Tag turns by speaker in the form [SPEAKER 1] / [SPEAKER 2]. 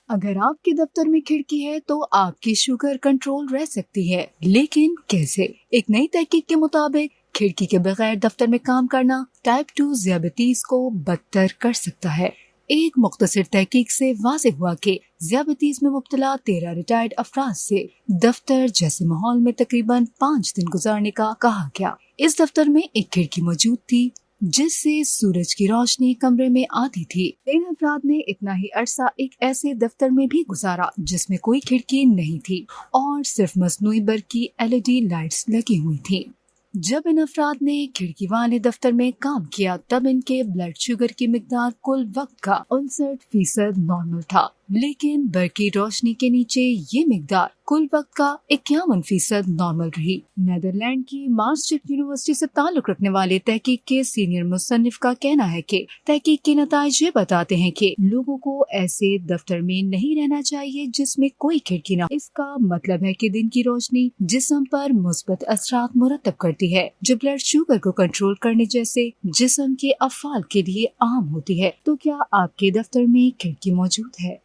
[SPEAKER 1] اگر آپ کے دفتر میں کھڑکی ہے تو آپ کی شوگر کنٹرول رہ سکتی ہے، لیکن کیسے؟ ایک نئی تحقیق کے مطابق کھڑکی کے بغیر دفتر میں کام کرنا ٹائپ 2 ذیابیطیز کو بدتر کر سکتا ہے۔ ایک مختصر تحقیق سے واضح ہوا کہ ذیابیطیز میں مبتلا 13 ریٹائرڈ افراد سے دفتر جیسے ماحول میں تقریباً 5 دن گزارنے کا کہا گیا۔ اس دفتر میں ایک کھڑکی موجود تھی جس سے سورج کی روشنی کمرے میں آتی تھی۔ ان افراد نے اتنا ہی عرصہ ایک ایسے دفتر میں بھی گزارا جس میں کوئی کھڑکی نہیں تھی اور صرف مصنوعی برقی LED لائٹس لگی ہوئی تھیں۔ جب ان افراد نے کھڑکی والے دفتر میں کام کیا تب ان کے بلڈ شوگر کی مقدار کل وقت کا 59% نارمل تھا، لیکن برقی روشنی کے نیچے یہ مقدار کل وقت کا 51% نارمل رہی۔ نیدرلینڈ کی ماسٹرکٹ یونیورسٹی سے تعلق رکھنے والے تحقیق کے سینئر مصنف کا کہنا ہے کہ تحقیق کے نتائج یہ بتاتے ہیں کہ لوگوں کو ایسے دفتر میں نہیں رہنا چاہیے جس میں کوئی کھڑکی نہ ہو۔ اس کا مطلب ہے کہ دن کی روشنی جسم پر مثبت اثرات مرتب کرتی ہے جو بلڈ شوگر کو کنٹرول کرنے جیسے جسم کے افعال کے لیے عام ہوتی ہے۔ تو کیا آپ کے دفتر میں کھڑکی موجود ہے؟